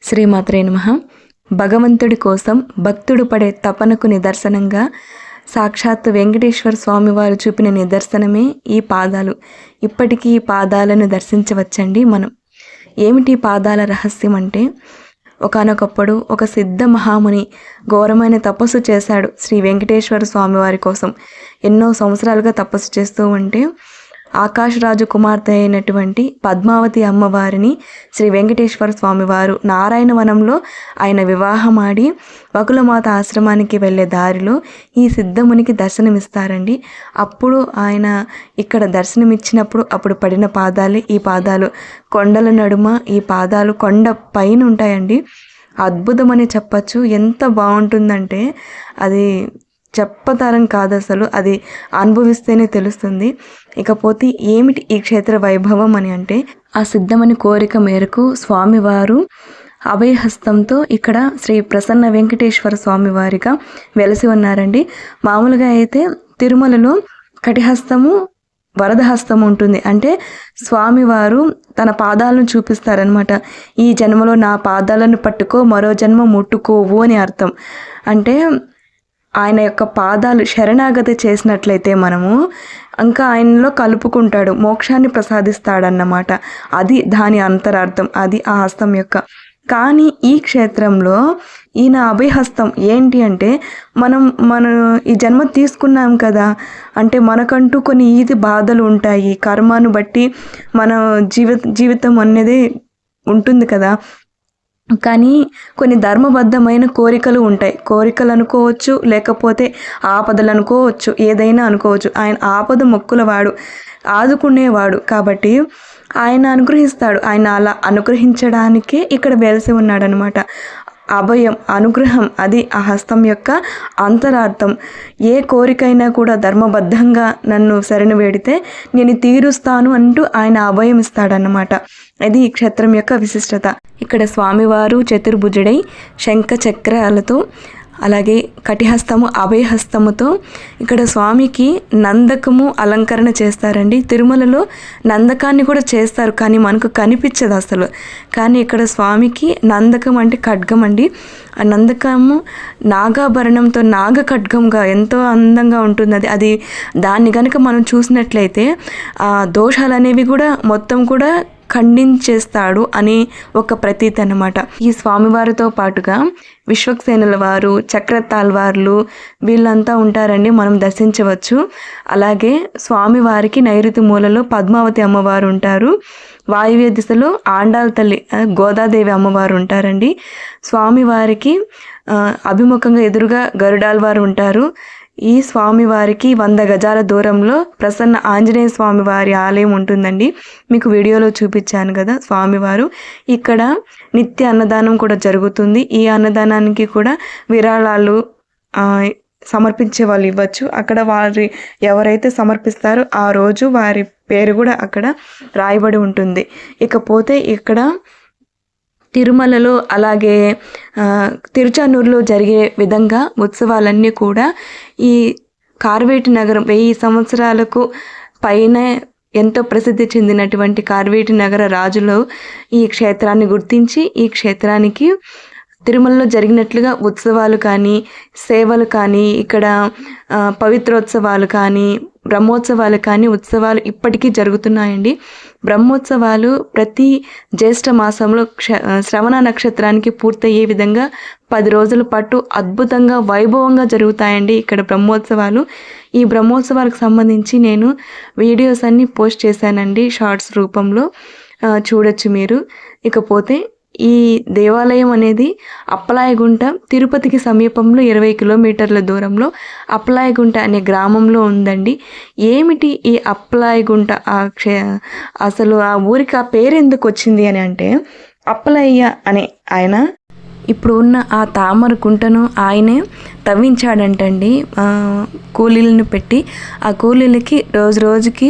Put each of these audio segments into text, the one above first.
శ్రీమాత్రే నమః. భగవంతుడి కోసం భక్తుడు పడే తపనకు నిదర్శనంగా సాక్షాత్తు వెంకటేశ్వర స్వామి వారు చూపిన నిదర్శనమే ఈ పాదాలు. ఇప్పటికీ ఈ పాదాలను దర్శించవచ్చండి మనం. ఏమిటి పాదాల రహస్యం అంటే, ఒకానొకప్పుడు ఒక సిద్ధ మహాముని ఘోరమైన తపస్సు చేశాడు శ్రీ వెంకటేశ్వర స్వామి వారి కోసం. ఎన్నో సంవత్సరాలుగా తపస్సు చేస్తూ ఉంటే ఆకాశరాజు కుమార్తె అయినటువంటి పద్మావతి అమ్మవారిని శ్రీ వెంకటేశ్వర స్వామి వారు నారాయణవనంలో ఆయన వివాహమాడి వకులమాత ఆశ్రమానికి వెళ్ళే దారిలో ఈ సిద్ధమునికి దర్శనమిస్తారండి. అప్పుడు ఆయన ఇక్కడ దర్శనమిచ్చినప్పుడు అప్పుడు పడిన పాదాలే ఈ పాదాలు. కొండల నడుమ ఈ పాదాలు కొండ పైన ఉంటాయండి. అద్భుతమని చెప్పచ్చు. ఎంత బాగుంటుందంటే అది చెప్పతరం కాదు, అసలు అది అనుభవిస్తేనే తెలుస్తుంది. ఇకపోతే ఏమిటి ఈ క్షేత్ర వైభవం అని అంటే, ఆ సిద్ధమని కోరిక మేరకు స్వామివారు అభయహస్తంతో ఇక్కడ శ్రీ ప్రసన్న వెంకటేశ్వర స్వామి వారిగా వెలసి ఉన్నారండి. మామూలుగా అయితే తిరుమలలో కటిహస్తము వరదహస్తం ఉంటుంది. అంటే స్వామివారు తన పాదాలను చూపిస్తారనమాట. ఈ జన్మలో నా పాదాలను పట్టుకో, మరో జన్మ ముట్టుకోవు అని అర్థం. అంటే ఆయన యొక్క పాదాలు శరణాగతి చేసినట్లయితే మనము ఇంకా ఆయనలో కలుపుకుంటాడు, మోక్షాన్ని ప్రసాదిస్తాడన్నమాట. అది దాని అంతరార్థం, అది ఆ హస్తం యొక్క. కానీ ఈ క్షేత్రంలో ఈయన అభయహస్తం ఏంటి అంటే, మనం ఈ జన్మ తీసుకున్నాం కదా, అంటే మనకంటూ కొన్ని ఈది బాధలు ఉంటాయి. కర్మను బట్టి మన జీవితం అనేది ఉంటుంది కదా. కానీ కొన్ని ధర్మబద్ధమైన కోరికలు ఉంటాయి. కోరికలు అనుకోవచ్చు, లేకపోతే ఆపదలు అనుకోవచ్చు, ఏదైనా అనుకోవచ్చు. ఆయన ఆపద మొక్కులవాడు, ఆదుకునేవాడు కాబట్టి ఆయన అనుగ్రహిస్తాడు. ఆయన అలా అనుగ్రహించడానికే ఇక్కడ వెలిసి ఉన్నాడనమాట. అభయం, అనుగ్రహం, అది ఆ హస్తం యొక్క అంతరార్థం. ఏ కోరికైనా కూడా ధర్మబద్ధంగా నన్ను శరణు వేడితే నేను తీరుస్తాను అంటూ ఆయన అభయం ఇస్తాడన్నమాట. అది ఈ క్షేత్రం యొక్క విశిష్టత. ఇక్కడ స్వామివారు చతుర్భుజుడై శంఖ చక్రాలతో, అలాగే కటిహస్తము అభయహస్తముతో ఇక్కడ స్వామికి నందకము అలంకరణ చేస్తారండి. తిరుమలలో నందకాన్ని కూడా చేస్తారు, కానీ మనకు కనిపించదు అసలు. కానీ ఇక్కడ స్వామికి నందకం అంటే ఖడ్గం అండి. ఆ నందకము నాగాభరణంతో నాగ ఖడ్గంగా ఎంతో అందంగా ఉంటుంది. అది దాన్ని కనుక మనం చూసినట్లయితే ఆ దోషాలు అనేవి కూడా మొత్తం కూడా ఖండించేస్తాడు అని ఒక ప్రతీతి అన్నమాట. ఈ స్వామివారితో పాటుగా విశ్వక్సేనుల వారు, చక్రతాళ్వార్లు వీళ్ళంతా ఉంటారండి, మనం దర్శించవచ్చు. అలాగే స్వామివారికి నైరుతి మూలలో పద్మావతి అమ్మవారు ఉంటారు. వాయువ్య దిశలో ఆండాల తల్లి గోదాదేవి అమ్మవారు ఉంటారండి. స్వామివారికి అభిముఖంగా ఎదురుగా గరుడాల్వారు ఉంటారు. ఈ స్వామివారికి 100 గజాల దూరంలో ప్రసన్న ఆంజనేయ స్వామివారి ఆలయం ఉంటుందండి. మీకు వీడియోలో చూపించాను కదా స్వామివారు. ఇక్కడ నిత్య అన్నదానం కూడా జరుగుతుంది. ఈ అన్నదానానికి కూడా విరాళాలు సమర్పించే వాళ్ళు ఇవ్వచ్చు. అక్కడ వారి ఎవరైతే సమర్పిస్తారో ఆ రోజు వారి పేరు కూడా అక్కడ రాయబడి ఉంటుంది. ఇకపోతే ఇక్కడ తిరుమలలో అలాగే తిరుచానూరులో జరిగే విధంగా ఉత్సవాలన్నీ కూడా ఈ కార్వేటి నగరం 1000 సంవత్సరాలకు పైన ఎంతో ప్రసిద్ధి చెందినటువంటి కార్వేటి నగర రాజులు ఈ క్షేత్రాన్ని గుర్తించి ఈ క్షేత్రానికి తిరుమలలో జరిగినట్లుగా ఉత్సవాలు కానీ, సేవలు కానీ, ఇక్కడ పవిత్రోత్సవాలు కానీ, బ్రహ్మోత్సవాలు కానీ, ఉత్సవాలు ఇప్పటికీ జరుగుతున్నాయండి. బ్రహ్మోత్సవాలు ప్రతి జ్యేష్ఠ మాసంలో శ్రవణ నక్షత్రానికి పూర్తయ్యే విధంగా 10 రోజుల పాటు అద్భుతంగా వైభవంగా జరుగుతాయండి ఇక్కడ బ్రహ్మోత్సవాలు. ఈ బ్రహ్మోత్సవాలకు సంబంధించి నేను వీడియోస్ అన్నీ పోస్ట్ చేశానండి షార్ట్స్ రూపంలో, చూడొచ్చు మీరు. ఇకపోతే ఈ దేవాలయం అనేది అప్పలాయగుంట, తిరుపతికి సమీపంలో 20 కిలోమీటర్ల దూరంలో అప్పలాయగుంట అనే గ్రామంలో ఉందండి. ఏమిటి ఈ అప్పలాయగుంట? అసలు ఆ ఊరికి ఆ పేరు ఎందుకు వచ్చింది అని అంటే, అప్పలయ్య అనే ఆయన ఇప్పుడు ఉన్న ఆ తామర గుంటను ఆయనే తవ్వించాడంటండి కూలీలను పెట్టి. ఆ కూలీలకి రోజుకి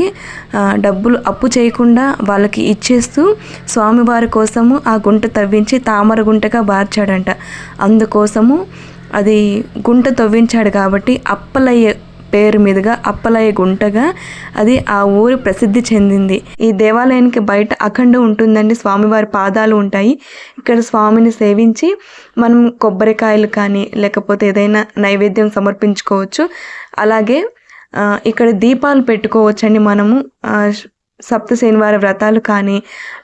డబ్బులు అప్పు చేయకుండా వాళ్ళకి ఇచ్చేస్తూ స్వామివారి కోసము ఆ గుంట తవ్వించి తామర గుంటగా మార్చాడంట. అందుకోసము అది గుంట తవ్వించాడు కాబట్టి అప్పలయ్య పేరు మీదుగా అప్పలయ్య గుంటగా అది ఆ ఊరు ప్రసిద్ధి చెందింది. ఈ దేవాలయానికి బయట అఖండ ఉంటుందండి, స్వామివారి పాదాలు ఉంటాయి. ఇక్కడ స్వామిని సేవించి మనం కొబ్బరికాయలు కానీ లేకపోతే ఏదైనా నైవేద్యం సమర్పించుకోవచ్చు. అలాగే ఇక్కడ దీపాలు పెట్టుకోవచ్చండి. మనము సప్త శనివార వ్రతాలు కానీ,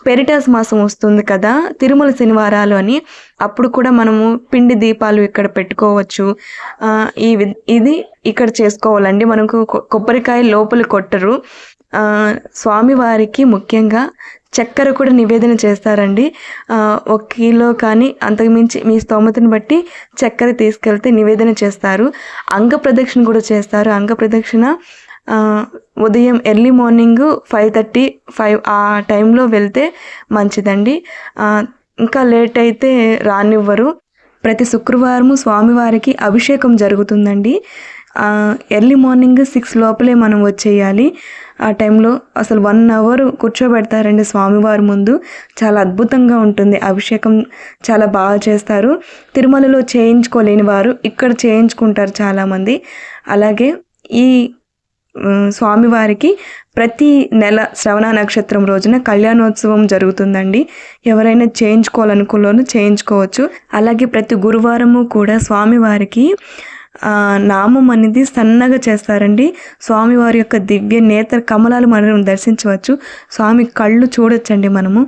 పెరిటాస్ మాసం వస్తుంది కదా, తిరుమల శనివారాలు అని, అప్పుడు కూడా మనము పిండి దీపాలు ఇక్కడ పెట్టుకోవచ్చు. ఇది ఇక్కడ చేసుకోవాలండి. మనకు కొబ్బరికాయ లోపల కొట్టరు. స్వామివారికి ముఖ్యంగా చక్కెర కూడా నివేదన చేస్తారండి. 1 కిలో కానీ అంతకుమించి మీ స్తోమతను బట్టి చక్కెర తీసుకెళ్తే నివేదన చేస్తారు. అంగ ప్రదక్షిణ కూడా చేస్తారు. అంగ ప్రదక్షిణ ఉదయం ఎర్లీ మార్నింగ్ 5:30 ఆ టైంలో వెళ్తే మంచిదండి. ఇంకా లేట్ అయితే రానివ్వరు. ప్రతి శుక్రవారము స్వామివారికి అభిషేకం జరుగుతుందండి. ఎర్లీ మార్నింగ్ 6 లోపలే మనం వచ్చేయాలి. ఆ టైంలో అసలు 1 అవర్ కూర్చోబెడతారండి స్వామివారి ముందు. చాలా అద్భుతంగా ఉంటుంది. అభిషేకం చాలా బాగా చేస్తారు. తిరుమలలో చేయించుకోలేని వారు ఇక్కడ చేయించుకుంటారు చాలామంది. అలాగే ఈ స్వామివారికి ప్రతి నెల శ్రవణ నక్షత్రం రోజున కళ్యాణోత్సవం జరుగుతుందండి. ఎవరైనా చేయించుకోవాలనుకున్న చేయించుకోవచ్చు. అలాగే ప్రతి గురువారము కూడా స్వామివారికి నామం అనేది సన్నగా చేస్తారండి. స్వామివారి యొక్క దివ్య నేత్ర కమలాలు మనం దర్శించవచ్చు. స్వామి కళ్ళు చూడొచ్చండి. మనము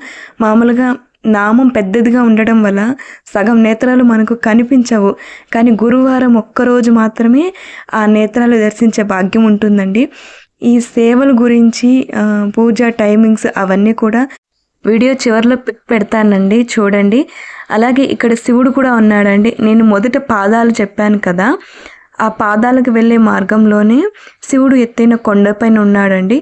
మామూలుగా నామం పెద్దదిగా ఉండడం వల్ల సగం నేత్రాలు మనకు కనిపించవు. కానీ గురువారం ఒక్కరోజు మాత్రమే ఆ నేత్రాలు దర్శించే భాగ్యం ఉంటుందండి. ఈ సేవల గురించి పూజ టైమింగ్స్ అవన్నీ కూడా వీడియో చివరిలో పెడతానండి, చూడండి. అలాగే ఇక్కడ శివుడు కూడా ఉన్నాడండి. నేను మొదట పాదాలు చెప్పాను కదా, ఆ పాదాలకు వెళ్ళే మార్గంలోనే శివుడు ఎత్తైన కొండపైన ఉన్నాడండి.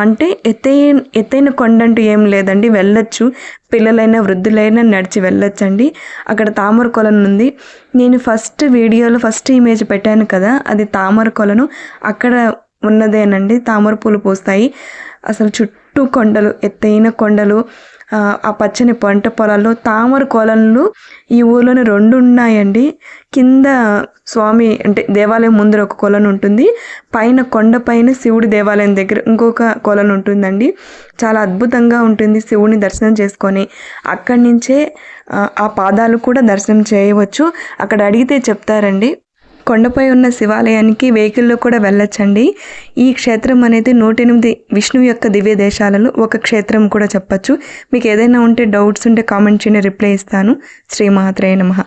అంటే ఎత్తైన కొండ అంటూ ఏం లేదండి, వెళ్ళొచ్చు. పిల్లలైనా వృద్ధులైనా నడిచి వెళ్ళొచ్చండి. అక్కడ తామర కొలను ఉంది. నేను వీడియోలో ఫస్ట్ ఇమేజ్ పెట్టాను కదా, అది తామర కొలను. అక్కడ ఉన్నదేనండి, తామర పూలు పూస్తాయి. అసలు చుట్టూ కొండలు, ఎత్తైన కొండలు, ఆ పచ్చని పంట పొలాల్లో తామర కొలనులు ఈ ఊర్లోనే 2 ఉన్నాయండి. కింద స్వామి అంటే దేవాలయం ముందర ఒక కొలను ఉంటుంది, పైన కొండపైన శివుడి దేవాలయం దగ్గర ఇంకొక కొలను ఉంటుందండి. చాలా అద్భుతంగా ఉంటుంది. శివుని దర్శనం చేసుకొని అక్కడి నుంచే ఆ పాదాలు కూడా దర్శనం చేయవచ్చు. అక్కడ అడిగితే చెప్తారండి. కొండపై ఉన్న శివాలయానికి వెహికల్లో కూడా వెళ్ళొచ్చండి. ఈ క్షేత్రం అనేది 108 విష్ణువు యొక్క దివ్య దేశాలలో ఒక క్షేత్రం కూడా చెప్పచ్చు. మీకు ఏదైనా ఉంటే డౌట్స్ ఉంటే కామెంట్ చేయండి, రిప్లై ఇస్తాను. శ్రీమాత్రే నమః.